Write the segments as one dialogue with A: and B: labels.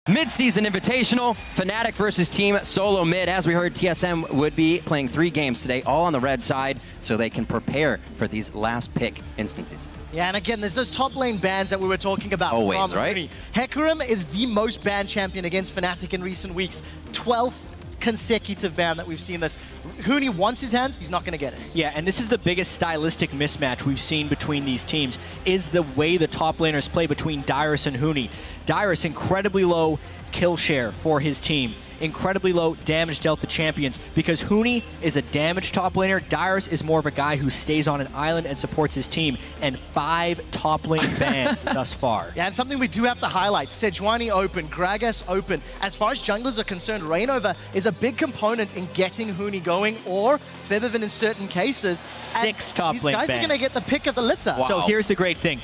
A: Mid-season Invitational, Fnatic versus Team Solomid. As we heard, TSM would be playing 3 games today, all on the red side, so they can prepare for these last pick instances.
B: Yeah, and again, there's those top lane bans that we were talking about.
A: Always, right?
B: Huni. Hecarim is the most banned champion against Fnatic in recent weeks. 12th consecutive ban that we've seen this. Huni wants his hands, he's not going to get it.
C: Yeah, and this is the biggest stylistic mismatch we've seen between these teams, is the way the top laners play between Dyrus and Huni. Dyrus, incredibly low kill share for his team. Incredibly low damage dealt to champions, because Huni is a damage top laner. Dyrus is more of a guy who stays on an island and supports his team, and 5 top lane bans thus far.
B: Yeah, and something we do have to highlight, Sejuani open, Gragas open. As far as junglers are concerned, Reignover is a big component in getting Huni going, or Febiven in certain cases.
C: 6 top lane bans.
B: These guys are going to get the pick of the litter.
A: Wow.
C: So here's the great thing.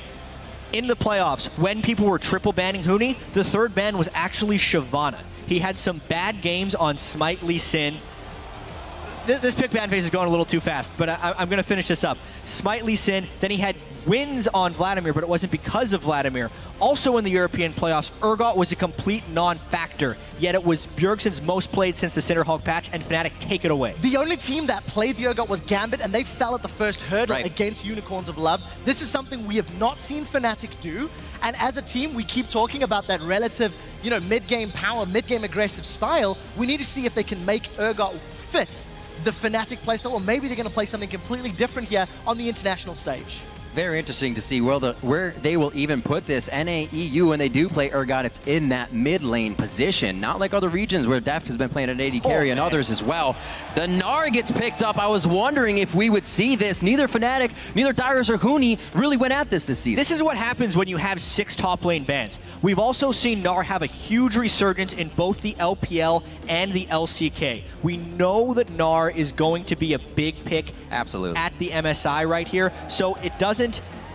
C: In the playoffs, when people were triple banning Huni, the 3rd ban was actually Shyvana. He had some bad games on Smite Lee Sin. This pick ban phase is going a little too fast, but I'm going to finish this up. Smite Lee Sin, then he had wins on Vladimir, but it wasn't because of Vladimir. Also in the European playoffs, Urgot was a complete non-factor, yet it was Bjergsen's most played since the Cinderhulk patch, and Fnatic take it away.
B: The only team that played the Urgot was Gambit, and they fell at the first hurdle against Unicorns of Love. This is something we have not seen Fnatic do, and as a team, we keep talking about that relative, mid-game power, mid-game aggressive style. We need to see if they can make Urgot fit the Fnatic playstyle, or maybe they're going to play something completely different here on the international stage.
A: Very interesting to see where they will even put this. NAEU, when they do play Urgot, it's in that mid lane position. Not like other regions where Deft has been playing an AD carry and others as well. The Gnar gets picked up. I was wondering if we would see this. Neither Fnatic, neither Dyrus or Huni really went at this season.
C: This is what happens when you have 6 top lane bans. We've also seen Gnar have a huge resurgence in both the LPL and the LCK. We know that Gnar is going to be a big pick at the MSI right here, so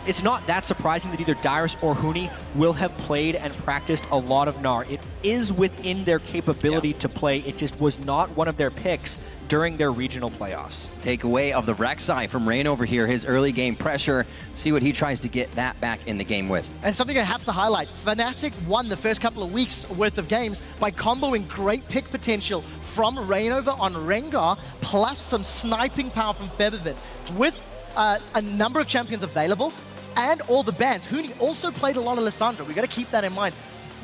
C: it's not that surprising that either Dyrus or Huni will have played and practiced a lot of Gnar. It is within their capability to play. It just was not one of their picks during their regional playoffs.
A: Takeaway of the Rek'Sai from Reignover here, his early game pressure. See what he tries to get that back in the game with.
B: And something I have to highlight, Fnatic won the first couple of weeks worth of games by comboing great pick potential from Reignover on Rengar, plus some sniping power from Febiven. With a number of champions available and all the bans, Huni also played a lot of Lissandra. We've got to keep that in mind.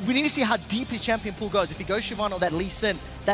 B: We need to see how deep his champion pool goes. If he goes Shyvana or that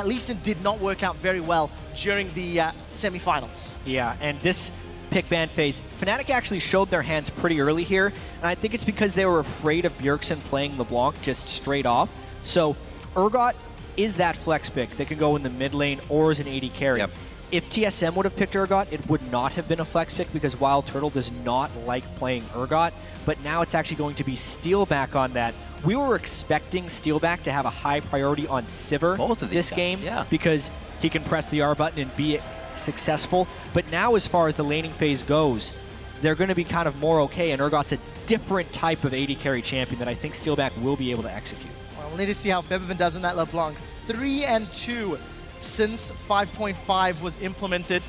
B: Lee Sin did not work out very well during the semifinals.
C: Yeah, and this pick ban phase, Fnatic actually showed their hands pretty early here, and I think it's because they were afraid of Bjergsen playing LeBlanc just straight off. So Urgot is that flex pick that can go in the mid lane or as an AD carry.
A: Yep.
C: If TSM would have picked Urgot, it would not have been a flex pick because Wildturtle does not like playing Urgot, but now it's actually going to be Steelback on that. We were expecting Steelback to have a high priority on Sivir this game because he can press the R button and be successful, but now as far as the laning phase goes, they're going to be kind of more okay, and Urgot's a different type of AD carry champion that I think Steelback will be able to execute.
B: Well, we'll need to see how Febiven does in that LeBlanc. 3-2 since 5.5 was implemented.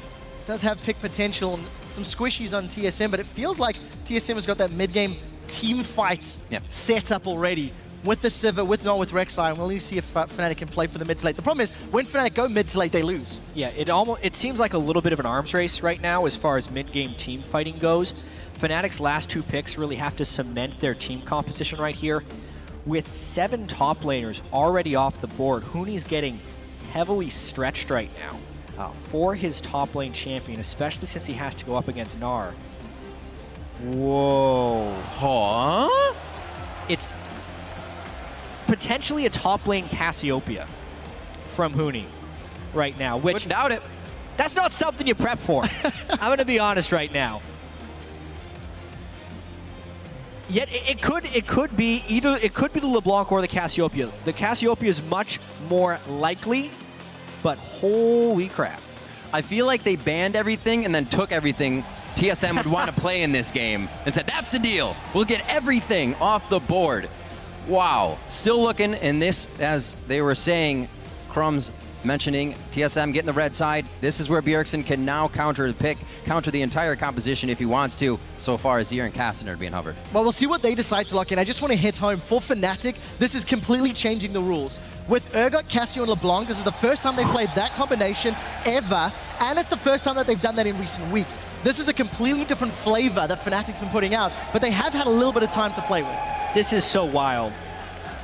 B: Does have pick potential and some squishies on TSM, but it feels like TSM has got that mid-game team fight set up already with the Sivir, with Gnar, with Rek'Sai, and we'll need to see if Fnatic can play for the mid to late. The problem is, when Fnatic go mid to late, they lose.
C: Yeah, it seems like a little bit of an arms race right now as far as mid-game team fighting goes. Fnatic's last 2 picks really have to cement their team composition right here. With 7 top laners already off the board, Huni's getting heavily stretched right now for his top lane champion, especially since he has to go up against Gnar. Whoa.
A: Huh?
C: It's potentially a top lane Cassiopeia from Huni right now, which...
A: Wouldn't doubt it.
C: That's not something you prep for. I'm going to be honest right now. Yet it could be the LeBlanc or the Cassiopeia. The Cassiopeia is much more likely, but holy crap.
A: I feel like they banned everything and then took everything TSM would want to play in this game and said, that's the deal. We'll get everything off the board. Wow. Still looking in this, as they were saying, Crumbs mentioning TSM getting the red side. This is where Bjergsen can now counter the entire composition if he wants to. So far, Azir and Cassidy are being hovered.
B: Well, we'll see what they decide to lock in. I just want to hit home for Fnatic. This is completely changing the rules. With Urgot, Cassio, and LeBlanc, this is the first time they've played that combination ever, and it's the first time that they've done that in recent weeks. This is a completely different flavor that Fnatic's been putting out, but they have had a little bit of time to play with.
C: This is so wild.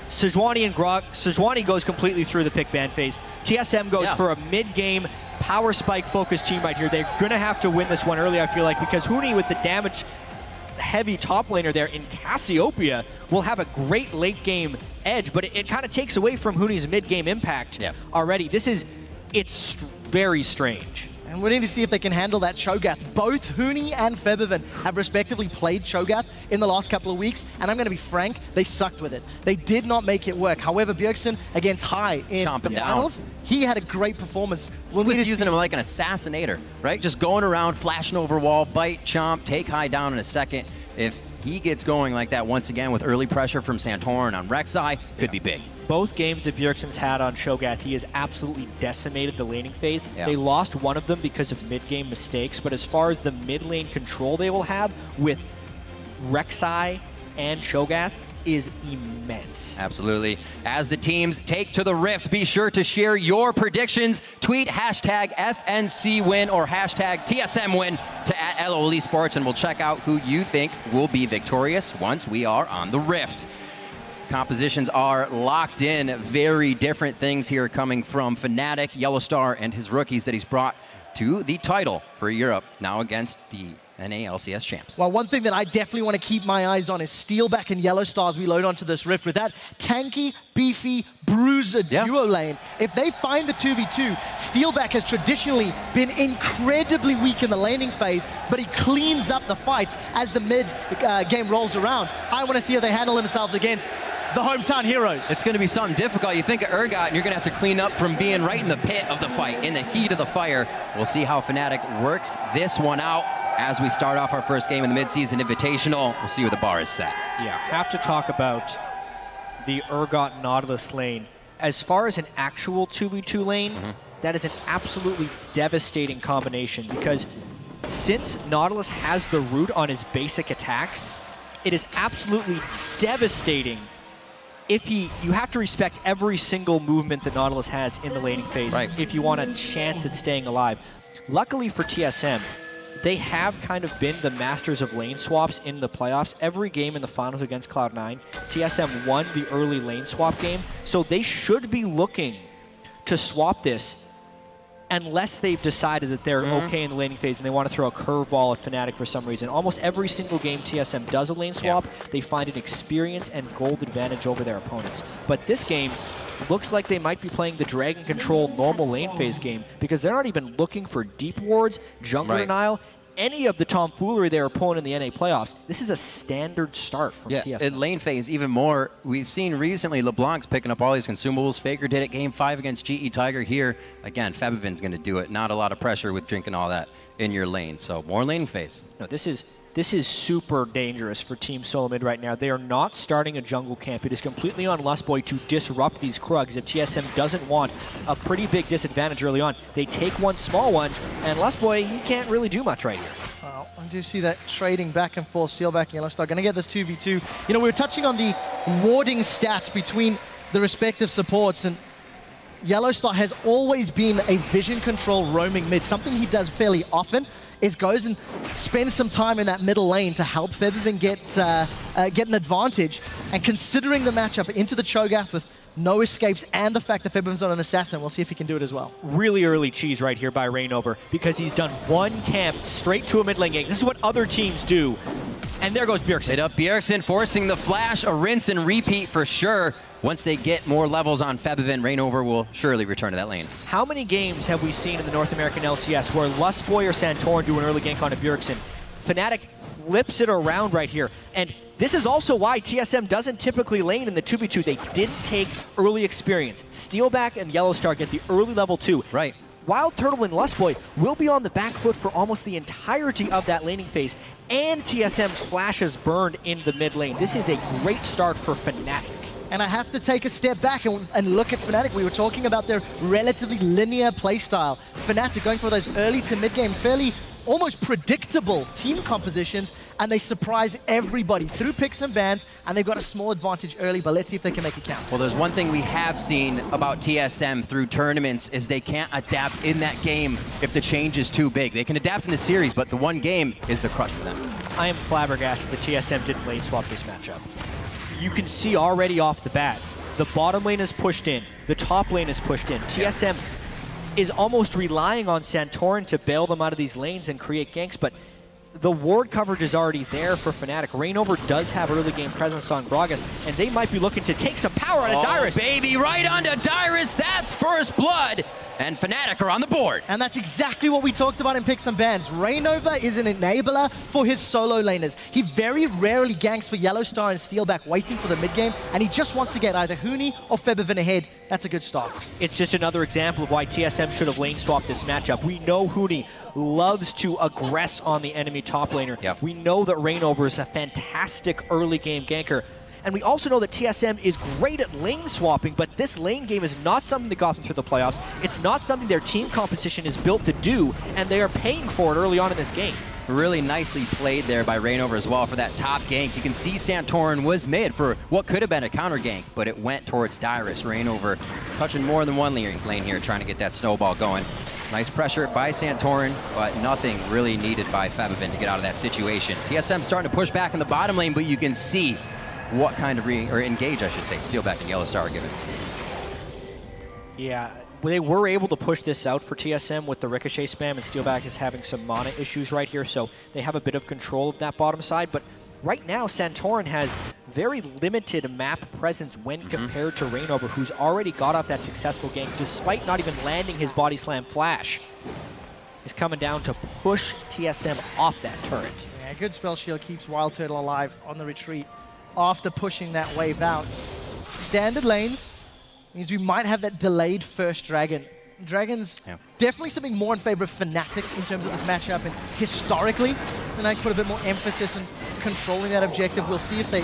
C: Sejuani and Grog. Sejuani goes completely through the pick ban phase. TSM goes for a mid-game power spike focused team right here. They're gonna have to win this one early, I feel like, because Huni with the damage heavy top laner there in Cassiopeia will have a great late game edge, but it kind of takes away from Huni's mid-game impact already. It's very strange.
B: And we need to see if they can handle that Cho'Gath. Both Huni and Febiven have respectively played Cho'Gath in the last couple of weeks, and I'm going to be frank, they sucked with it. They did not make it work. However, Bjergsen against High in the finals, he had a great performance.
A: He was using him like an assassinator, right? Just going around, flashing over wall, bite, chomp, take High down in a second. If he gets going like that once again with early pressure from Santorin on Rek'Sai, could be big.
C: Both games that Bjergsen's had on Cho'Gath, he has absolutely decimated the laning phase. They lost one of them because of mid-game mistakes, but as far as the mid-lane control they will have with Rek'Sai and Cho'Gath is immense.
A: Absolutely. As the teams take to the Rift, be sure to share your predictions. Tweet hashtag FNC win or hashtag TSM win to @LOLesports, and we'll check out who you think will be victorious once we are on the Rift. Compositions are locked in. Very different things here coming from Fnatic, YellowStar, and his rookies that he's brought to the title for Europe, now against the NA LCS champs.
B: Well, one thing that I definitely want to keep my eyes on is Steelback and YellowStar as we load onto this Rift with that tanky, beefy, bruiser duo lane. If they find the 2v2, Steelback has traditionally been incredibly weak in the laning phase, but he cleans up the fights as the mid game rolls around. I want to see how they handle themselves against the hometown heroes.
A: It's going to be something difficult. You think of Urgot, and you're going to have to clean up from being right in the pit of the fight, in the heat of the fire. We'll see how Fnatic works this one out as we start off our first game in the midseason Invitational. We'll see where the bar is set.
C: Yeah, have to talk about the Urgot Nautilus lane. As far as an actual 2v2 lane, that is an absolutely devastating combination, because since Nautilus has the root on his basic attack, it is absolutely devastating. If you have to respect every single movement that Nautilus has in the laning phase if you want a chance at staying alive. Luckily for TSM, they have kind of been the masters of lane swaps in the playoffs. Every game in the finals against Cloud9, TSM won the early lane swap game, so they should be looking to swap this unless they've decided that they're okay in the laning phase and they want to throw a curveball at Fnatic for some reason. Almost every single game TSM does a lane swap, they find an experience and gold advantage over their opponents. But this game looks like they might be playing the Dragon Control normal lane phase game, because they're not even looking for deep wards, jungler denial, any of the tomfoolery they're opponent in the NA playoffs. This is a standard start from TSM.
A: In lane phase even more. We've seen recently LeBlanc's picking up all these consumables. Faker did it game 5 against GE Tiger here. Again, Febiven's going to do it. Not a lot of pressure with drinking all that in your lane. So more lane phase.
C: No, this is super dangerous for Team Solomid right now. They are not starting a jungle camp. It is completely on Lustboy to disrupt these Krugs. If TSM doesn't want a pretty big disadvantage early on, they take one small one, and Lustboy, he can't really do much right here.
B: Well, I do see that trading back and forth, Steelback and YellowStar. Going to get this 2v2. You know, we were touching on the warding stats between the respective supports, and YellowStar has always been a vision control roaming mid. Something he does fairly often is goes and spends some time in that middle lane to help Febiven get an advantage. And considering the matchup into the Cho'Gath with no escapes and the fact that Febiven's not an assassin, we'll see if he can do it as well.
C: Really early cheese right here by Reignover, because he's done one camp straight to a mid lane gank. This is what other teams do. And there goes Bjergsen.
A: Hit up Bjergsen, forcing the flash, a rinse and repeat for sure. Once they get more levels on Febiven, Reignover will surely return to that lane.
C: How many games have we seen in the North American LCS where Lustboy or Santorin do an early gank on a Bjergsen? Fnatic flips it around right here. And this is also why TSM doesn't typically lane in the 2v2. They didn't take early experience. Steelback and YellowStar get the early level 2.
A: Right.
C: Wildturtle and Lustboy will be on the back foot for almost the entirety of that laning phase, and TSM's flashes burned in the mid lane. This is a great start for Fnatic.
B: And I have to take a step back and look at Fnatic. We were talking about their relatively linear playstyle. Fnatic going for those early to mid-game, fairly almost predictable team compositions, and they surprise everybody through picks and bans, and they've got a small advantage early, but let's see if they can make it count.
A: Well, there's one thing we have seen about TSM through tournaments is they can't adapt in that game if the change is too big. They can adapt in the series, but the one game is the crush for them.
C: I am flabbergasted that TSM didn't lane swap this matchup. You can see already off the bat, the bottom lane is pushed in, the top lane is pushed in. TSM is almost relying on Santorin to bail them out of these lanes and create ganks, but the ward coverage is already there for Fnatic. Reignover does have early game presence on Gragas, and they might be looking to take some power out of Dyrus.
A: Baby, right onto Dyrus, that's first blood, and Fnatic are on the board.
B: And that's exactly what we talked about in picks and bans. Reignover is an enabler for his solo laners. He very rarely ganks for YellowStar and Steelback waiting for the mid game, and he just wants to get either Huni or Febiven ahead. That's a good start.
C: It's just another example of why TSM should have lane swapped this matchup. We know Huni loves to aggress on the enemy top laner.
A: Yep.
C: We know that Reignover is a fantastic early game ganker. And we also know that TSM is great at lane swapping, but this lane game is not something that got them through the playoffs. It's not something their team composition is built to do, and they are paying for it early on in this game.
A: Really nicely played there by Reignover as well for that top gank. You can see Santorin was mid for what could have been a counter gank, but it went towards Dyrus. Reignover touching more than one lane here, trying to get that snowball going. Nice pressure by Santorin, but nothing really needed by Febiven to get out of that situation. TSM starting to push back in the bottom lane, but you can see what kind of engage, I should say, Steelback and YellowStar are given.
C: Yeah, they were able to push this out for TSM with the Ricochet spam, and Steelback is having some mana issues right here, so they have a bit of control of that bottom side. But right now, Santorin has very limited map presence when compared to Reignover, who's already got off that successful gank despite not even landing his body slam flash. He's coming down to push TSM off that turret.
B: Yeah, good spell shield keeps Wildturtle alive on the retreat after pushing that wave out. Standard lanes means we might have that delayed first dragon. Dragon's definitely something more in favor of Fnatic in terms of this matchup, and historically, Fnatic put a bit more emphasis on controlling that objective. We'll see if they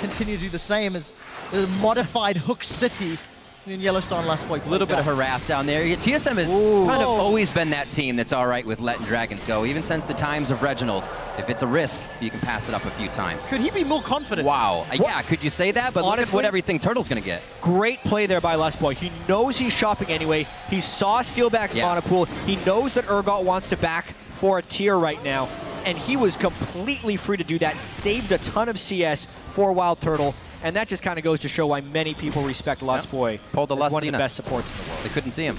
B: continue to do the same as the modified Hook City in YellowStar and Lustboy.
A: A little bit of harass down there. TSM has kind of always been that team that's all right with letting dragons go, even since the times of Reginald. If it's a risk, you can pass it up a few times.
B: Could he be more confident?
A: Wow. Yeah, could you say that? But honestly, look at what everything Turtle's going to get.
C: Great play there by Lustboy. He knows he's shopping anyway. He saw Steelback's mana pool. He knows that Urgot wants to back for a tier right now, and he was completely free to do that. Saved a ton of CS for Wildturtle. And that just kind of goes to show why many people respect Lustboy.
A: Pulled the
C: one of the best supports in the world.
A: They couldn't see him.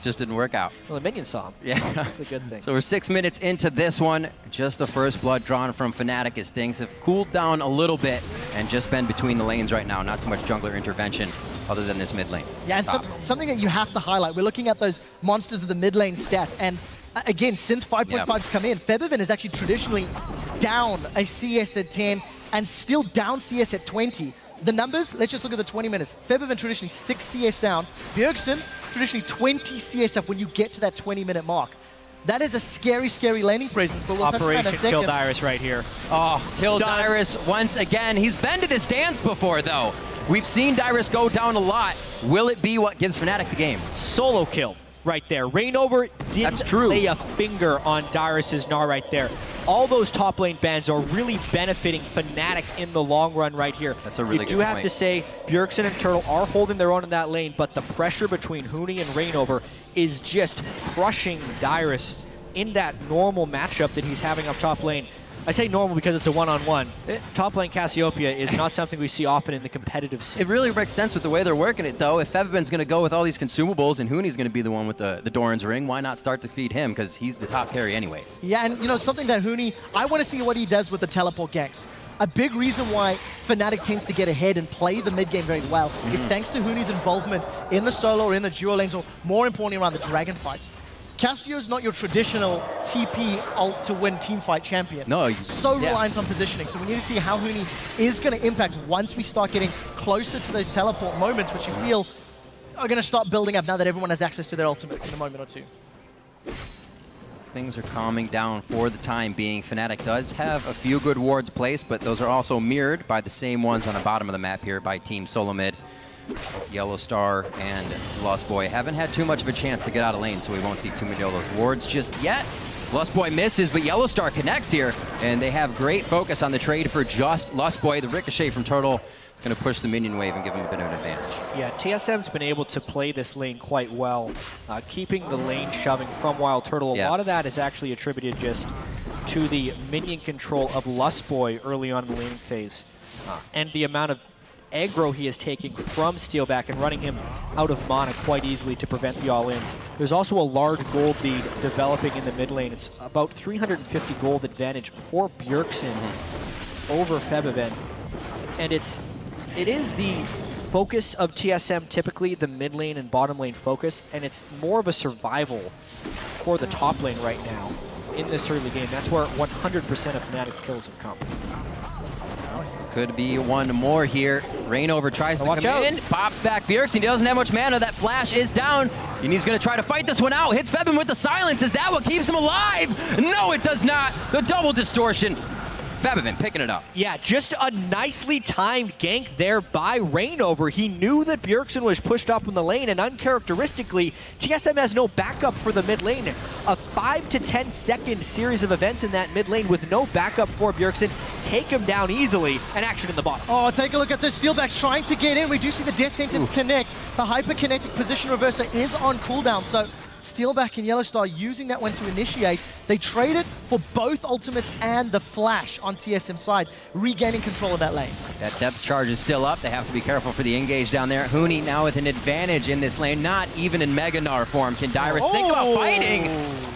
A: Just didn't work out.
C: Well, the minions saw him.
A: Yeah.
C: That's the good thing.
A: So we're 6 minutes into this one. Just the first blood drawn from Fnatic as things have cooled down a little bit and just been between the lanes right now. Not too much jungler intervention other than this mid lane. Yeah,
B: and something that you have to highlight. We're looking at those monsters of the mid lane stats, and again, since 5.5's come in, Febiven is actually traditionally down a CS at 10 and still down CS at 20. The numbers, let's just look at the 20 minutes. Febiven traditionally 6 CS down. Bjergsen traditionally 20 CS up when you get to that 20-minute mark. That is a scary, scary laning presence, but we'll touch on that in a second.
C: Kill Dyrus right here.
A: Oh, kill Dyrus once again. He's been to this dance before, though. We've seen Dyrus go down a lot. Will it be what gives Fnatic the game?
C: Solo kill right there. Reignover didn't lay a finger on Dyrus's Gnar right there. All those top lane bans are really benefiting Fnatic in the long run right here.
A: That's a really good point.
C: You do have to say Bjergsen and Turtle are holding their own in that lane, but the pressure between Huni and Reignover is just crushing Dyrus in that normal matchup that he's having up top lane. I say normal because it's a one-on-one. Top lane Cassiopeia is not something we see often in the competitive scene.
A: It really makes sense with the way they're working it, though. If Febiven's going to go with all these consumables and Huni's going to be the one with the Doran's ring, why not start to feed him? Because he's the top carry anyways.
B: Yeah, and you know, something that Huni, I want to see what he does with the teleport ganks. A big reason why Fnatic tends to get ahead and play the mid game very well is thanks to Huni's involvement in the solo or in the duo lanes, or more importantly around the dragon fights. Cassio's not your traditional TP ult to win teamfight champion.
A: No.
B: So reliant on positioning. So we need to see how Huni is going to impact once we start getting closer to those teleport moments, which you feel are going to start building up now that everyone has access to their ultimates in a moment or two.
A: things are calming down for the time being. Fnatic does have a few good wards placed, but those are also mirrored by the same ones on the bottom of the map here by Team Solomid. YellowStar and Lustboy haven't had too much of a chance to get out of lane, so we won't see too many of those wards just yet. Lustboy misses, but YellowStar connects here, and they have great focus on the trade for just Lustboy. The Ricochet from Turtle is going to push the minion wave and give him a bit of an advantage.
C: Yeah, TSM's been able to play this lane quite well, keeping the lane shoving from Wildturtle. A lot of that is actually attributed just to the minion control of Lustboy early on in the laning phase, and the amount of aggro he is taking from Steelback and running him out of mana quite easily to prevent the all-ins. There's also a large gold lead developing in the mid lane. It's about 350 gold advantage for Bjergsen over Febiven. And it is the focus of TSM, typically the mid lane and bottom lane focus, and it's more of a survival for the top lane right now in this early game. That's where 100% of Fnatic's kills have come.
A: Could be one more here. Reignover tries to come in, pops back Bjergsen. He doesn't have much mana. That flash is down, and he's going to try to fight this one out. Hits Febiven with the silence. Is that what keeps him alive? No, it does not. The double distortion. Febiven picking it up. Yeah, just a nicely timed gank there by Reignover. He knew that Bjergsen was pushed up in the lane, and uncharacteristically, TSM has no backup for the mid lane. A 5 to 10 second series of events in that mid lane with no backup for Bjergsen. Take him down easily, and action in the bottom.
B: Oh, take a look at this. Steelback's trying to get in. We do see the Death Sentence connect. The hyperkinetic position reverser is on cooldown, so Steelback and YellowStar using that one to initiate. They traded for both ultimates and the flash on TSM side, regaining control of that lane.
A: That depth charge is still up. They have to be careful for the engage down there. Huni now with an advantage in this lane, not even in Mega Gnar form. Can Dyrus think about fighting?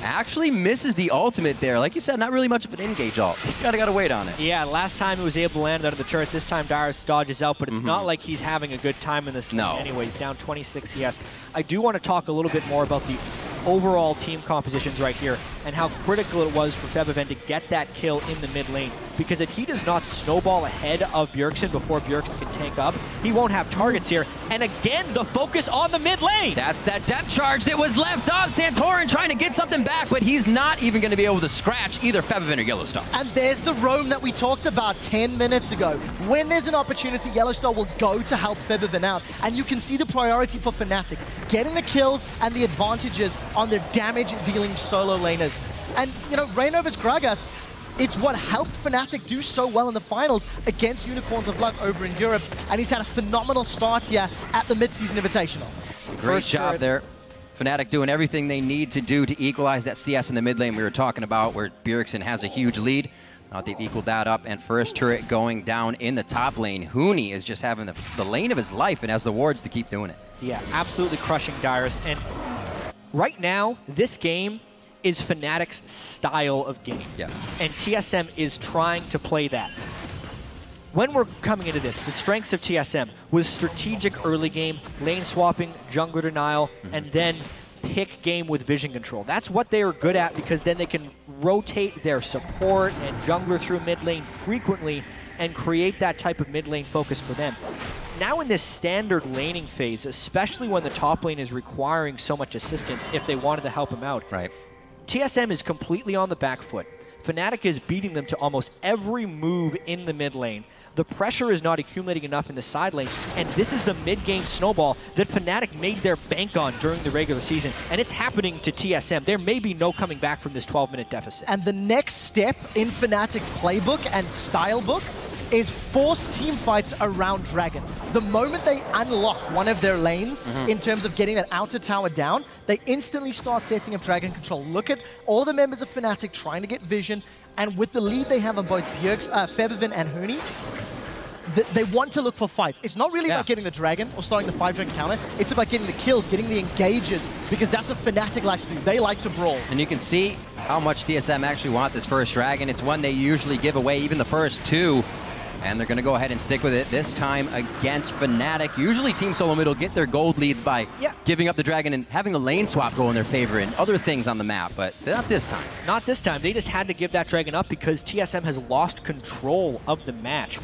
A: Actually misses the ultimate there. Like you said, not really much of an engage ult. Gotta wait on it.
C: Yeah, last time he was able to land under the turret. This time Dyrus dodges out, but it's not like he's having a good time in this lane anyways. Down 26 CS. I do want to talk a little bit more about the overall team compositions right here and how critical it was for Febiven to get that kill in the mid lane, because if he does not snowball ahead of Bjergsen before Bjergsen can tank up, he won't have targets here. And again, the focus on the mid lane.
A: That's that depth charge that was left up. Santorin trying to get something back, but he's not even going to be able to scratch either Febiven or YellowStar.
B: And there's the roam that we talked about 10 minutes ago. When there's an opportunity, YellowStar will go to help Febiven out. And you can see the priority for Fnatic, getting the kills and the advantages on their damage-dealing solo laners. And, you know, Reignover's Gragas, it's what helped Fnatic do so well in the finals against Unicorns of Luck over in Europe. And he's had a phenomenal start here at the mid-season Invitational.
A: Great job there. Fnatic doing everything they need to do to equalize that CS in the mid lane we were talking about, where Bjergsen has a huge lead. Now they've equaled that up, and first turret going down in the top lane. Huni is just having the lane of his life and has the wards to keep doing it.
C: Yeah, absolutely crushing Dyrus. And right now, this game is Fnatic's style of game.
A: Yes.
C: And TSM is trying to play that. When we're coming into this, the strengths of TSM was strategic early game, lane swapping, jungler denial, and then pick game with vision control. That's what they are good at, because then they can rotate their support and jungler through mid lane frequently and create that type of mid lane focus for them. Now in this standard laning phase, especially when the top lane is requiring so much assistance if they wanted to help him out, TSM is completely on the back foot. Fnatic is beating them to almost every move in the mid lane. The pressure is not accumulating enough in the side lanes, and this is the mid-game snowball that Fnatic made their bank on during the regular season, and it's happening to TSM. There may be no coming back from this 12-minute deficit.
B: And the next step in Fnatic's playbook and style book is force team fights around Dragon. The moment they unlock one of their lanes in terms of getting that outer tower down, they instantly start setting up Dragon control. Look at all the members of Fnatic trying to get vision, and with the lead they have on both Febiven and Huni, they want to look for fights. It's not really about getting the Dragon or starting the 5-dragon counter. It's about getting the kills, getting the engages, because that's what Fnatic likes to do. They like to brawl.
A: And you can see how much TSM actually want this first Dragon. It's one they usually give away, even the first two. And they're going to go ahead and stick with it this time against Fnatic. Usually Team Solomid will get their gold leads by giving up the Dragon and having a lane swap go in their favor and other things on the map, but not this time.
C: Not this time. They just had to give that Dragon up because TSM has lost control of the match.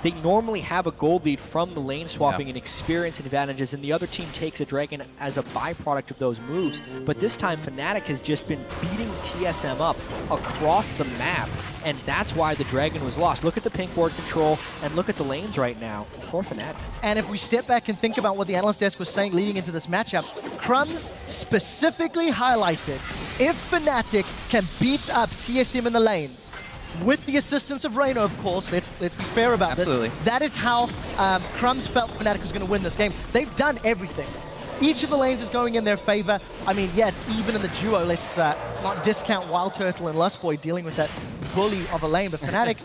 C: they normally have a gold lead from the lane swapping and experience advantages, and the other team takes a dragon as a byproduct of those moves. But this time, Fnatic has just been beating TSM up across the map, and that's why the dragon was lost. Look at the pink ward control, and look at the lanes right now for Fnatic.
B: And if we step back and think about what the analyst desk was saying leading into this matchup, Crumbs specifically highlighted if Fnatic can beat up TSM in the lanes, with the assistance of Reignover, of course, let's be fair about this. That is how Crumbs felt Fnatic was going to win this game. They've done everything. Each of the lanes is going in their favor. I mean, yeah, it's even in the duo. Let's not discount Wildturtle and Lustboy dealing with that bully of a lane. But Fnatic,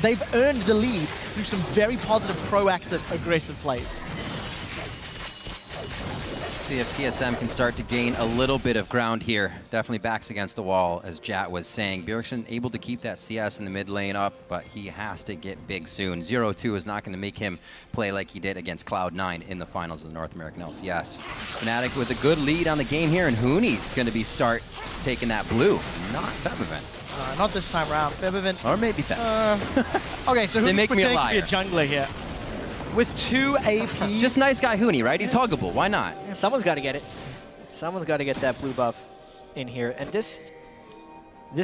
B: they've earned the lead through some very positive, proactive, aggressive plays.
A: See if TSM can start to gain a little bit of ground here. Definitely backs against the wall, as JAtt was saying. Bjergsen able to keep that CS in the mid lane up, but he has to get big soon. 0-2 is not going to make him play like he did against Cloud9 in the finals of the North American LCS. Fnatic with a good lead on the game here, and Huni's going to be start taking that blue, not Febiven.
B: Not this time around. Febiven.
A: Or maybe Febiven.
B: Okay, so Huni's pretending to be a jungler here. With 2 APs.
A: Just nice guy Huni, right? He's huggable. Why not?
C: Someone's got to get it. Someone's got to get that blue buff in here. And this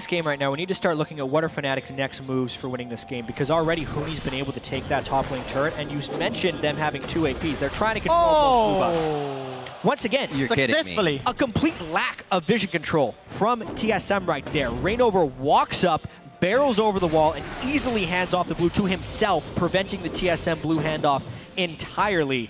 C: game right now, we need to start looking at what are Fnatic's next moves for winning this game, because already Huni's been able to take that top lane turret, and you mentioned them having 2 APs. They're trying to control both blue buffs. Once again,
A: you're successfully.
C: A complete lack of vision control from TSM right there. Reignover walks up, barrels over the wall, and easily hands off the blue to himself, preventing the TSM blue handoff entirely.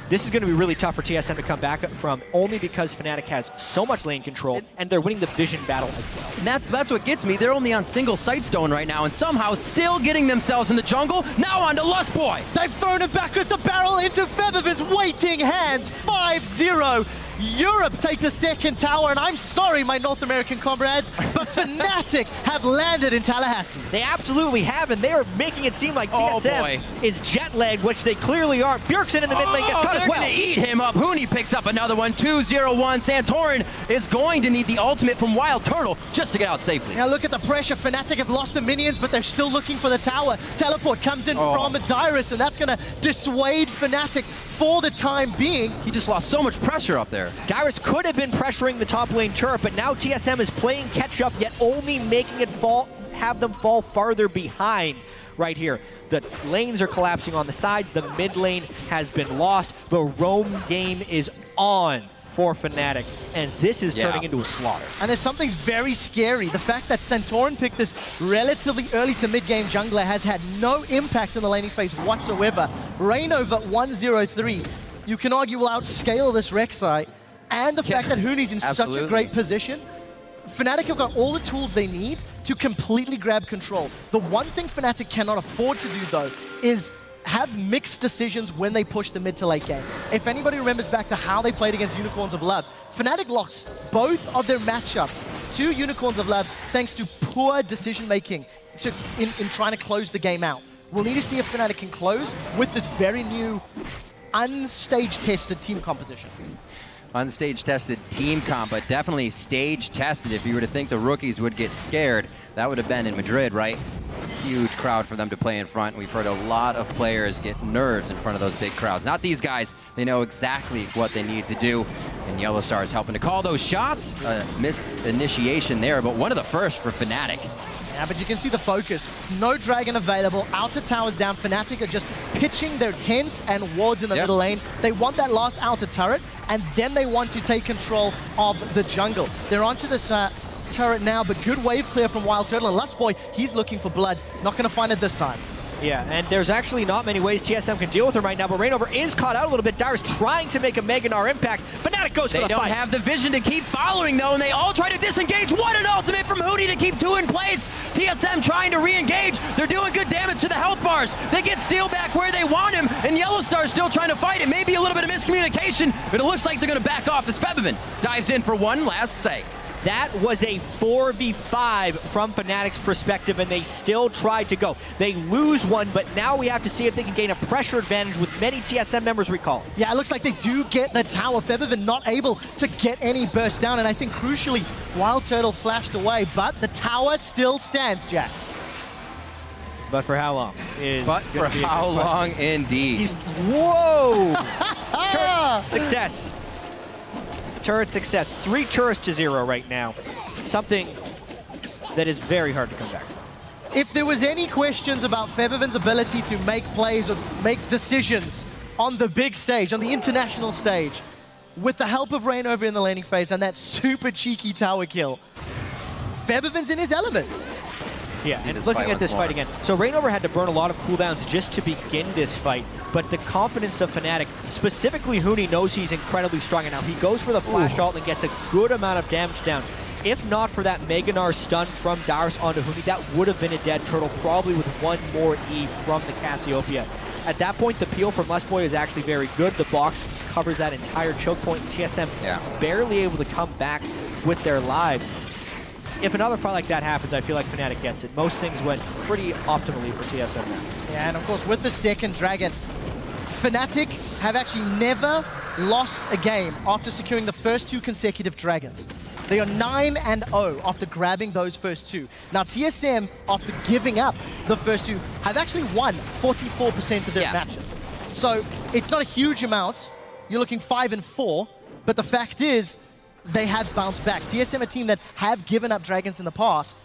C: This is going to be really tough for TSM to come back from, only because Fnatic has so much lane control, and they're winning the vision battle as well.
A: And that's what gets me. They're only on single Sightstone right now, and somehow still getting themselves in the jungle. Now on to Lustboy.
B: They've thrown him back with the barrel into Febiven's waiting hands. 5-0. Europe take the second tower, and I'm sorry, my North American comrades, but Fnatic have landed in Tallahassee.
C: They absolutely have, and they are making it seem like TSM is jet-lagged, which they clearly are. Bjergsen in the mid lane gets caught as well.
A: They're going to eat him up. Huni picks up another one. 2-0-1. Santorin is going to need the ultimate from Wildturtle just to get out safely.
B: Now look at the pressure. Fnatic have lost the minions, but they're still looking for the tower. Teleport comes in from Dyrus, and that's going to dissuade Fnatic for the time being.
A: He just lost so much pressure up there.
C: Dyrus could have been pressuring the top lane turret, but now TSM is playing catch-up, yet only making it have them fall farther behind right here. The lanes are collapsing on the sides. The mid lane has been lost. The roam game is on for Fnatic, and this is turning into a slaughter.
B: And there's something very scary. The fact that Santorin picked this relatively early to mid-game jungler has had no impact in the laning phase whatsoever. Reignover 1-0-3. You can argue will outscale this Rek'Sai, and the fact that Huni's in such a great position. Fnatic have got all the tools they need to completely grab control. The one thing Fnatic cannot afford to do, though, is have mixed decisions when they push the mid to late game. If anybody remembers back to how they played against Unicorns of Love, Fnatic lost both of their matchups to Unicorns of Love thanks to poor decision-making in trying to close the game out. We'll need to see if Fnatic can close with this very new, unstage-tested team composition.
A: Unstage-tested team comp, but definitely stage-tested. If you were to think the rookies would get scared, that would have been in Madrid, right? Huge crowd for them to play in front. We've heard a lot of players get nerves in front of those big crowds. Not these guys. They know exactly what they need to do, and YellowStar is helping to call those shots. Missed initiation there, but one of the first for Fnatic.
B: Yeah, but you can see the focus. No dragon available. Outer towers down. Fnatic are just pitching their tents and wards in the middle lane. They want that last outer turret, and then they want to take control of the jungle. They're onto this turret now, but good wave clear from Wildturtle, and Lustboy, he's looking for blood. Not going to find it this time.
C: Yeah, and there's actually not many ways TSM can deal with him right now, but Reignover is caught out a little bit. Dyrus trying to make a Mega Gnar impact. Fnatic goes for the fight.
A: They don't have the vision to keep following, though, and they all try to disengage. What an ultimate from Huni to keep 2 in place. TSM trying to re-engage. They're doing good damage to the health bars. They get Steelback where they want him, and YellowStar still trying to fight it. Maybe a little bit of miscommunication, but it looks like they're going to back off as Febiven dives in for one last say.
C: That was a 4v5 from Fnatic's perspective, and they still tried to go. They lose one, but now we have to see if they can gain a pressure advantage with many TSM members recalling.
B: Yeah, it looks like they do get the tower. Febiven not able to get any burst down, and I think crucially, Wildturtle flashed away, but the tower still stands, JAtt.
C: But for how long?
A: But for how long, indeed.
C: He's, whoa! Turret success. Turret success. 3 turrets to 0 right now. Something that is very hard to come back from.
B: If there was any questions about Febiven's ability to make plays or make decisions on the big stage, on the international stage, with the help of Reignover in the laning phase and that super cheeky tower kill, Febiven's in his elements.
C: Yeah, and looking at this fight again. So Reignover had to burn a lot of cooldowns just to begin this fight, but the confidence of Fnatic, specifically Huni, knows he's incredibly strong, and now he goes for the flash ult and gets a good amount of damage down. If not for that Mega Gnar stun from Dyrus onto Huni, that would have been a dead turtle, probably with 1 more E from the Cassiopeia. At that point, the peel from Lustboy is actually very good. The box covers that entire choke point. TSM is barely able to come back with their lives. If another fight like that happens, I feel like Fnatic gets it. Most things went pretty optimally for TSM now.
B: Yeah, and of course, with the second Dragon, Fnatic have actually never lost a game after securing the first 2 consecutive Dragons. They are 9-0 after grabbing those first 2. Now, TSM, after giving up the first 2, have actually won 44% of their matchups. So it's not a huge amount. You're looking 5-4, but the fact is, they have bounced back. TSM, a team that have given up Dragons in the past,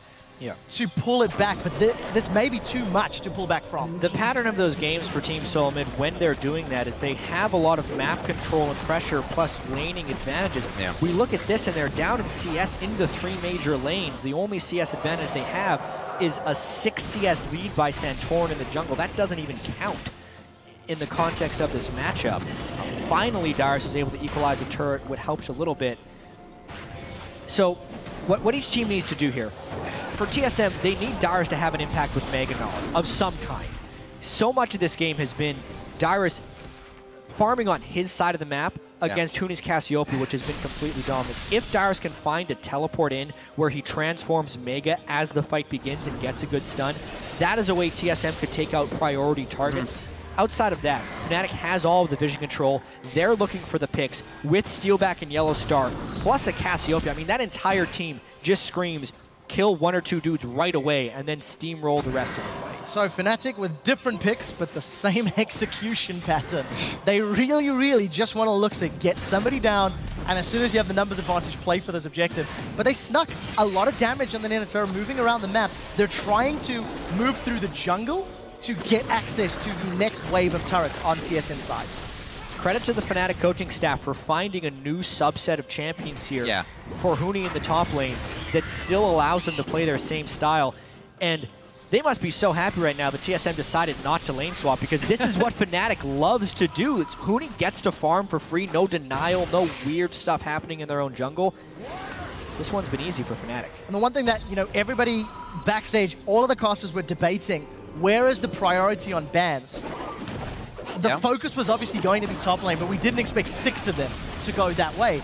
B: to pull it back, but this may be too much to pull back from.
C: The pattern of those games for Team Solomid when they're doing that is they have a lot of map control and pressure plus laning advantages. We look at this and they're down in CS into the 3 major lanes. The only CS advantage they have is a 6 CS lead by Santorin in the jungle. That doesn't even count in the context of this matchup. Finally, Dyrus was able to equalize a turret, which helps a little bit. So what each team needs to do here, for TSM, they need Dyrus to have an impact with Mega Gnar of some kind. So much of this game has been Dyrus farming on his side of the map against Huni's Cassiopeia, which has been completely dominant. If Dyrus can find a teleport in where he transforms Mega as the fight begins and gets a good stun, that is a way TSM could take out priority targets. Outside of that, Fnatic has all of the vision control. They're looking for the picks with Steelback and YellowStar, plus a Cassiopeia. I mean, that entire team just screams, kill 1 or 2 dudes right away, and then steamroll the rest of the fight.
B: So Fnatic with different picks, but the same execution pattern. They really, really just want to look to get somebody down, and as soon as you have the numbers advantage, play for those objectives. But they snuck a lot of damage on the Nanoterra moving around the map. They're trying to move through the jungle to get access to the next wave of turrets on TSM side.
C: Credit to the Fnatic coaching staff for finding a new subset of champions here for Huni in the top lane that still allows them to play their same style. And they must be so happy right now that TSM decided not to lane swap, because this is what Fnatic loves to do. It's Huni gets to farm for free, no denial, no weird stuff happening in their own jungle. This one's been easy for Fnatic.
B: And the one thing that, everybody backstage, all of the casters were debating, where is the priority on bans? The focus was obviously going to be top lane, but we didn't expect 6 of them to go that way.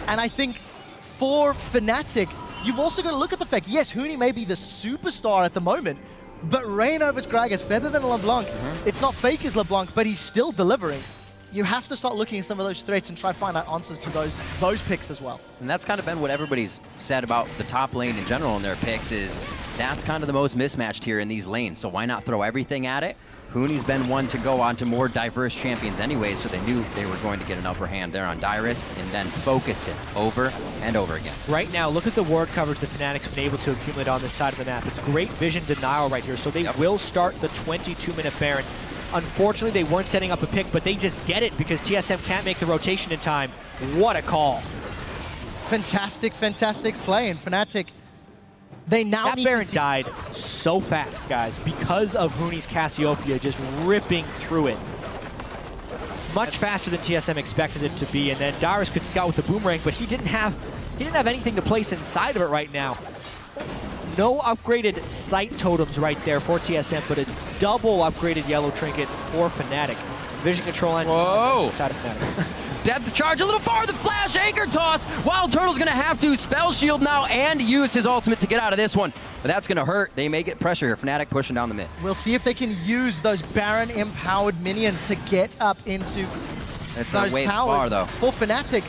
B: And I think for Fnatic, you've also got to look at the fact, yes, Huni may be the superstar at the moment, but Reignover's Gragas, Febiven and LeBlanc, it's not fake as LeBlanc, but he's still delivering. You have to start looking at some of those threats and try to find out answers to those picks as well.
A: And that's kind of been what everybody's said about the top lane in general in their picks, is that's kind of the most mismatched here in these lanes. So why not throw everything at it? Huni's been one to go on to more diverse champions anyway, so they knew they were going to get an upper hand there on Dyrus and then focus it over and over again. Right
C: now, look at the ward coverage that Fnatic's been able to accumulate on this side of the map. It's great vision denial right here, so they will start the 22-minute Baron. Unfortunately, they weren't setting up a pick, but they just get it because TSM can't make the rotation in time. What a call.
B: Fantastic, fantastic play, and Fnatic, they now
C: that Baron died so fast, guys, because of Huni's Cassiopeia just ripping through it. Much faster than TSM expected it to be, and then Dyrus could scout with the boomerang, but he didn't have anything to place inside of it right now. No upgraded sight totems right there for TSM, but a double upgraded yellow trinket for Fnatic. Vision control and side of Fnatic.
A: Depth charge a little farther, flash, anchor toss. Wildturtle's gonna have to spell shield now and use his ultimate to get out of this one. But that's gonna hurt. They may get pressure here. Fnatic pushing down the mid.
B: We'll see if they can use those Baron empowered minions to get up into those towers.
A: Far, though.
B: For Fnatic,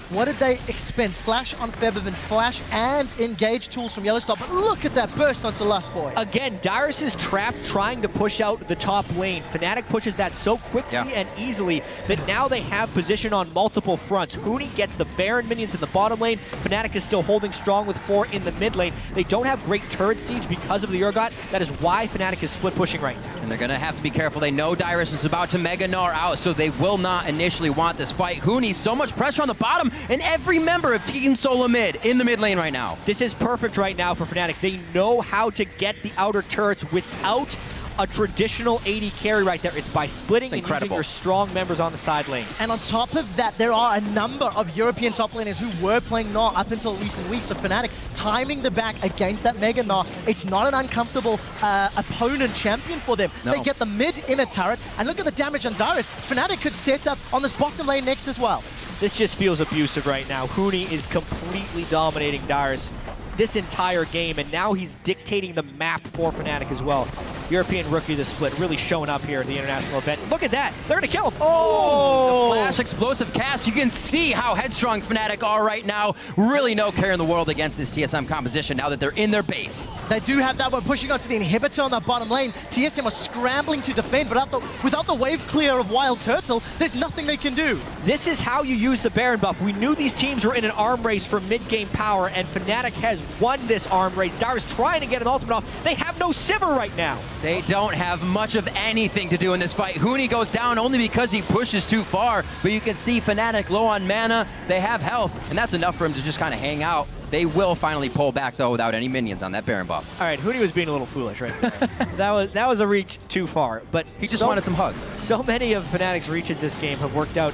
B: What did they expend? Flash on Febiven, flash and engage tools from YellowStar, but look at that burst onto Lustboy.
C: Again, Dyrus is trapped trying to push out the top lane. Fnatic pushes that so quickly and easily that now they have position on multiple fronts. Huni gets the Baron minions in the bottom lane. Fnatic is still holding strong with 4 in the mid lane. They don't have great turret siege because of the Urgot. That is why Fnatic is split pushing right now.
A: And they're going to have to be careful. They know Dyrus is about to Mega Gnar out, so they will not initially want this fight. Huni, so much pressure on the bottom, and every member of Team Solomid in the mid lane right now.
C: This is perfect right now for Fnatic. They know how to get the outer turrets without a traditional AD carry right there. It's by splitting and using your strong members on the side lanes.
B: And on top of that, there are a number of European top laners who were playing Gnar up until recent weeks. So Fnatic timing the back against that Mega Gnar. It's not an uncomfortable opponent champion for them. No. They get the mid inner turret, and look at the damage on Dyrus. Fnatic could set up on this bottom lane next as well.
C: This just feels abusive right now. Huni is completely dominating Dyrus this entire game, and now he's dictating the map for Fnatic as well. European Rookie of the Split really showing up here at the international event. Look at that. They're going to kill him.
A: Oh! The flash explosive cast. You can see how headstrong Fnatic are right now. Really no care in the world against this TSM composition now that they're in their base.
B: They do have that one pushing onto the inhibitor on that bottom lane. TSM are scrambling to defend, but without the wave clear of Wildturtle, there's nothing they can do.
C: This is how you use the Baron buff. We knew these teams were in an arm race for mid-game power, and Fnatic has won this arm race. Dyrus trying to get an ultimate off. They have no Sivir right now.
A: They don't have much of anything to do in this fight. Huni goes down only because he pushes too far, but you can see Fnatic low on mana. They have health, and that's enough for him to just kind of hang out. They will finally pull back, though, without any minions on that Baron buff.
C: All right, Huni was being a little foolish right there. that was a reach too far, but
A: he just wanted some hugs.
C: So many of Fnatic's reaches this game have worked out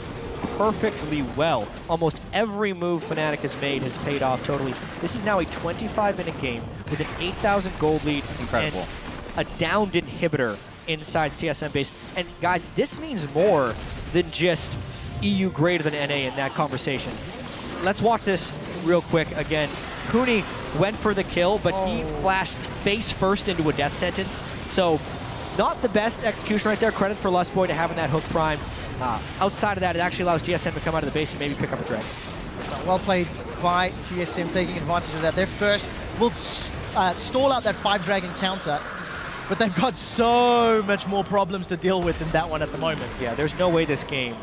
C: perfectly well. Almost every move Fnatic has made has paid off totally. This is now a 25-minute game with an 8,000 gold lead.
A: That's incredible.
C: And a downed inhibitor inside TSM base. And guys, this means more than just EU greater than NA in that conversation. Let's watch this real quick again. Huni went for the kill, but he flashed face first into a death sentence. So not the best execution right there. Credit for Lustboy to having that hook prime. Outside of that, it actually allows TSM to come out of the base and maybe pick up a dragon.
B: Well played by TSM, taking advantage of that. Their first will stall out that 5-dragon counter, but they've got so much more problems to deal with than that one at the moment.
C: Yeah, there's no way this game...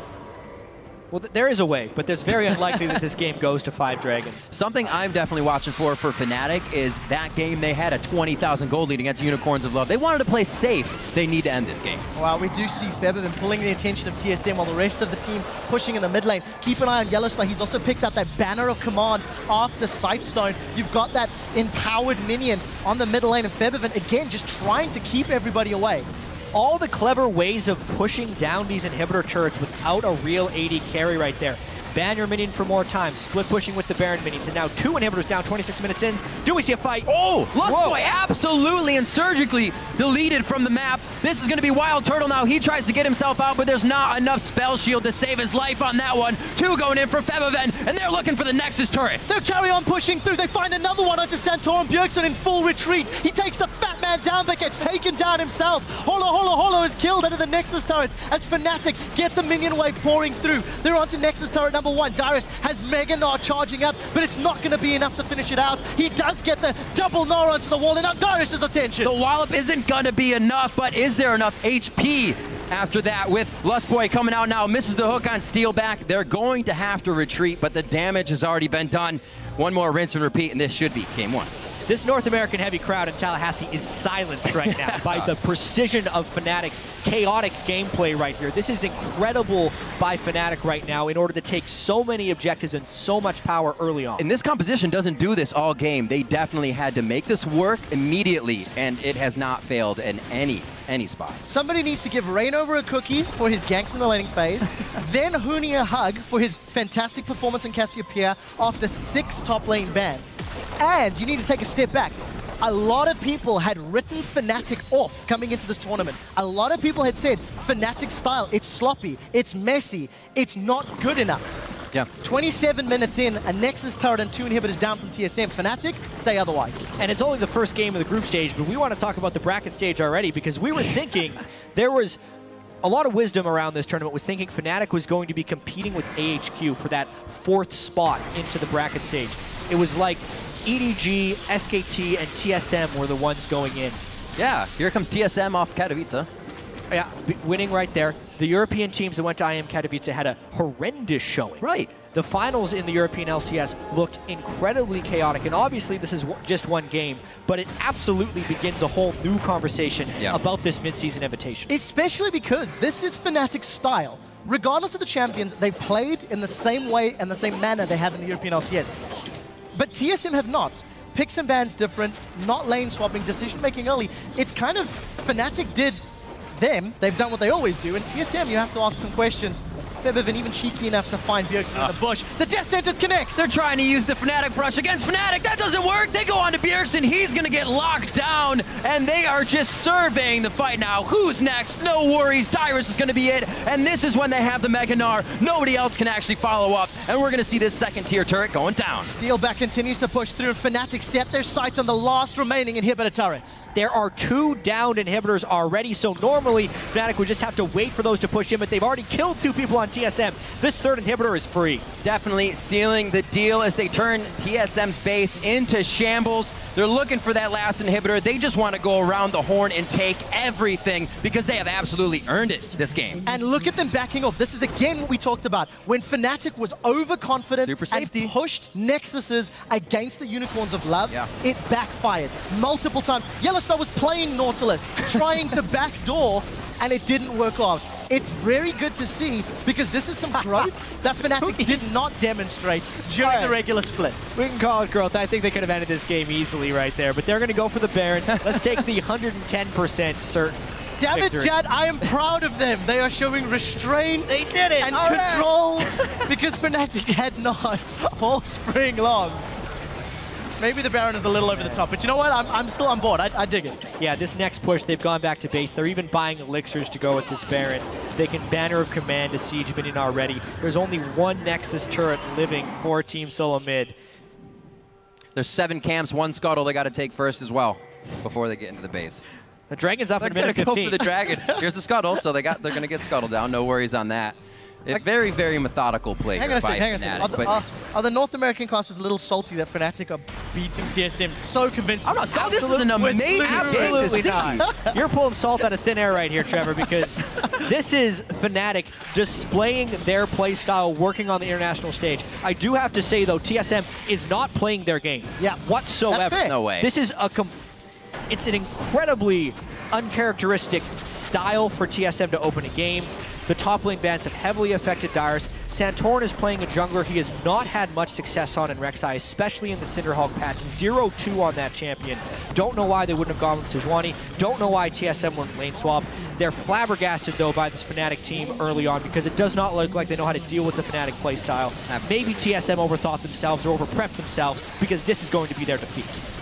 C: Well, there is a way, but there's very unlikely that this game goes to 5 dragons.
A: Something I'm definitely watching for Fnatic is that game they had a 20,000 gold lead against Unicorns of Love. They wanted to play safe. They need to end this game.
B: Well, we do see Febiven pulling the attention of TSM while the rest of the team pushing in the mid lane. Keep an eye on YellowStar. He's also picked up that Banner of Command after Sightstone. You've got that empowered minion on the mid lane of Febiven, again, just trying to keep everybody away.
C: All the clever ways of pushing down these inhibitor turrets without a real AD carry right there. Ban your minion for more time, split pushing with the Baron minions, and now 2 inhibitors down 26 minutes in. Do we see a fight?
A: Oh, Lustboy absolutely and surgically deleted from the map. This is going to be Wildturtle now. He tries to get himself out, but there's not enough spell shield to save his life on that one. 2 going in for Febiven, and they're looking for the Nexus turrets.
B: So carry on pushing through. They find another one onto Santorin. Bjergsen in full retreat. He takes the fat man down, but gets taken down himself. Holo is killed out of the Nexus turrets as Fnatic get the minion wave pouring through. They're onto Nexus turret number 1. Dyrus has Mega Gnar charging up, but it's not going to be enough to finish it out. He does get the double Gnar onto the wall, and now Dyrus' attention.
A: The wallop isn't going to be enough, but is there enough HP after that with Lustboy coming out now? Misses the hook on Steelback. They're going to have to retreat, but the damage has already been done. One more rinse and repeat, and this should be game 1.
C: This North American heavy crowd in Tallahassee is silenced right now by the precision of Fnatic's chaotic gameplay right here. This is incredible by Fnatic right now in order to take so many objectives and so much power early on.
A: And this composition doesn't do this all game. They definitely had to make this work immediately, and it has not failed in any spot.
B: Somebody needs to give Reignover a cookie for his ganks in the laning phase, then Huni a hug for his fantastic performance in Cassiopeia after 6 top lane bans. And you need to take a step back. A lot of people had written Fnatic off coming into this tournament. A lot of people had said, Fnatic style, it's sloppy, it's messy, it's not good enough.
A: Yeah.
B: 27 minutes in, a Nexus turret and 2 inhibitors down from TSM. Fnatic, say otherwise.
C: And it's only the first game of the group stage, but we want to talk about the bracket stage already because we were thinking there was a lot of wisdom around this tournament was thinking Fnatic was going to be competing with AHQ for that 4th spot into the bracket stage. It was like EDG, SKT, and TSM were the ones going in.
A: Yeah, here comes TSM off Katowice.
C: Yeah, winning right there. The European teams that went to IM Katowice had a horrendous showing.
A: Right.
C: The finals in the European LCS looked incredibly chaotic, and obviously this is just one game, but it absolutely begins a whole new conversation about this mid-season invitation.
B: Especially because this is Fnatic's style. Regardless of the champions, they've played in the same way and the same manner they have in the European LCS. But TSM have not. Picks and bans different, not lane swapping, decision making early. It's kind of Fnatic did them, they've done what they always do, and TSM you have to ask some questions. Febiven even cheeky enough to find Bjergsen in the bush. The Death Sentence connects!
A: They're trying to use the Fnatic brush against Fnatic. That doesn't work! They go on to Bjergsen. He's gonna get locked down, and they are just surveying the fight now. Who's next? No worries. Dyrus is gonna be it, and this is when they have the Mega Gnar. Nobody else can actually follow up, and we're gonna see this 2nd-tier turret going down.
B: Steelback continues to push through, and Fnatic set their sights on the last remaining inhibitor turrets.
C: There are 2 downed inhibitors already, so normally Fnatic would just have to wait for those to push in, but they've already killed 2 people on TSM. This 3rd inhibitor is free.
A: Definitely sealing the deal as they turn TSM's base into shambles. They're looking for that last inhibitor. They just want to go around the horn and take everything because they have absolutely earned it this game.
B: And look at them backing off. This is again what we talked about. When Fnatic was overconfident and pushed Nexuses against the Unicorns of Love, it backfired multiple times. YellowStar was playing Nautilus, trying to backdoor, and it didn't work out. It's very good to see because this is some growth that Fnatic did not demonstrate during the regular splits.
C: We can call it growth. I think they could have ended this game easily right there, but they're going to go for the Baron. Let's take the 110% certain
B: Damn it,
C: victory.
B: JAtt, I am proud of them. They are showing restraint
C: They did it!
B: and control because Fnatic had not all spring long. Maybe the Baron is a little over the top, but you know what? I'm still on board. I dig it.
C: Yeah, this next push, they've gone back to base. They're even buying elixirs to go with this Baron. They can Banner of Command a Siege Minion already. There's only 1 Nexus turret living for Team Solomid.
A: There's 7 camps, 1 scuttle they got to take first as well before they get into the base.
C: The Dragon's up in a minute 15.
A: They're going to go for the Dragon. Here's the scuttle, so they're going to get scuttle down. No worries on that. A very, very methodical play
B: Hang on a
A: by
B: second.
A: Fnatic.
B: Are the North American classes a little salty that Fnatic are beating TSM so convincing?
A: I'm not so this is an amazing
C: Absolutely
A: game.
C: not. You're pulling salt out of thin air right here, Trevor, because this is Fnatic displaying their play style, working on the international stage. I do have to say, though, TSM is not playing their game whatsoever.
A: No way.
C: This is it's an incredibly uncharacteristic style for TSM to open a game. The top lane bans have heavily affected Dyrus. Santorin is playing a jungler he has not had much success on in Rek'Sai, especially in the Cinderhawk patch. 0-2 on that champion. Don't know why they wouldn't have gone with Sejuani. Don't know why TSM went lane swap. They're flabbergasted, though, by this Fnatic team early on because it does not look like they know how to deal with the Fnatic playstyle. Maybe TSM overthought themselves or overprepped themselves because this is going to be their defeat.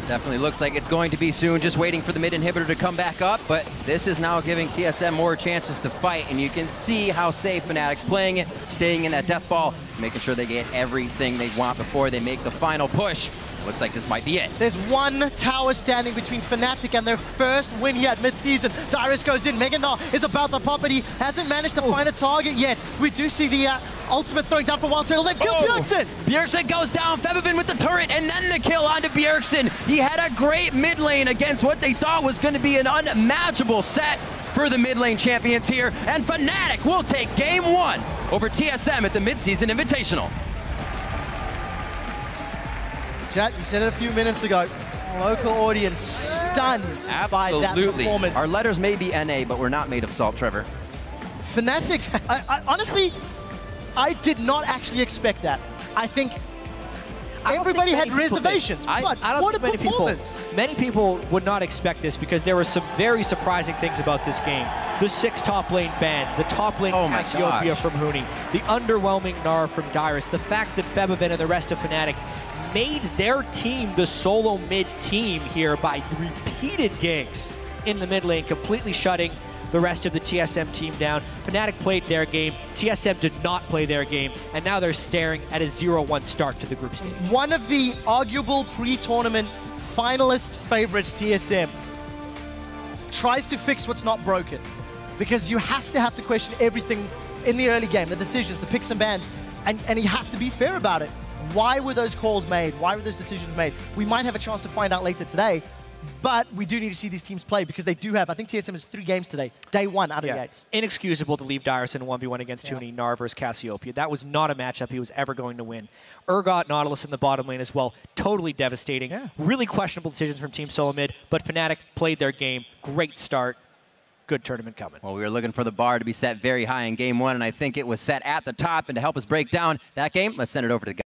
A: Definitely looks like it's going to be soon, just waiting for the mid inhibitor to come back up, but this is now giving TSM more chances to fight, and you can see how safe Fnatic's playing it, staying in that death ball, making sure they get everything they want before they make the final push. Looks like this might be it.
B: There's 1 tower standing between Fnatic and their first win here at mid-season. Dyrus goes in. Mega Gnar is about to pop, but he hasn't managed to find a target yet. We do see the ultimate throwing down from Wildturtle. They've killed Bjergsen!
A: Bjergsen goes down, Febiven with the turret, and then the kill onto Bjergsen. He had a great mid lane against what they thought was going to be an unmatchable set for the mid lane champions here, and Fnatic will take game 1 over TSM at the mid-season Invitational.
B: JAtt, you said it a few minutes ago. Local audience stunned by that performance.
A: Our letters may be NA, but we're not made of salt, Trevor.
B: Fnatic, honestly, I did not actually expect that. I think everybody had reservations, but what a performance.
C: Many people would not expect this because there were some very surprising things about this game. The 6 top lane bans, the top lane Cassiopeia from Huni, the underwhelming Gnar from Dyrus, the fact that Febiven and the rest of Fnatic made their team the solo mid team here by repeated ganks in the mid lane, completely shutting the rest of the TSM team down. Fnatic played their game, TSM did not play their game, and now they're staring at a 0-1 start to the group stage.
B: One of the arguable pre-tournament finalist favorites, TSM, tries to fix what's not broken. because you have to question everything in the early game, the decisions, the picks and bans, and you have to be fair about it. Why were those calls made? Why were those decisions made? We might have a chance to find out later today, but we do need to see these teams play because they do have, I think TSM has 3 games today, day 1 out of the 8.
C: Inexcusable to leave Dyrus in 1v1 against Huni, Gnar versus Cassiopeia. That was not a matchup he was ever going to win. Urgot, Nautilus in the bottom lane as well, totally devastating. Really questionable decisions from Team Solomid, but Fnatic played their game. Great start. Good tournament coming.
A: Well, we were looking for the bar to be set very high in game 1, and I think it was set at the top. And to help us break down that game, let's send it over to the guy.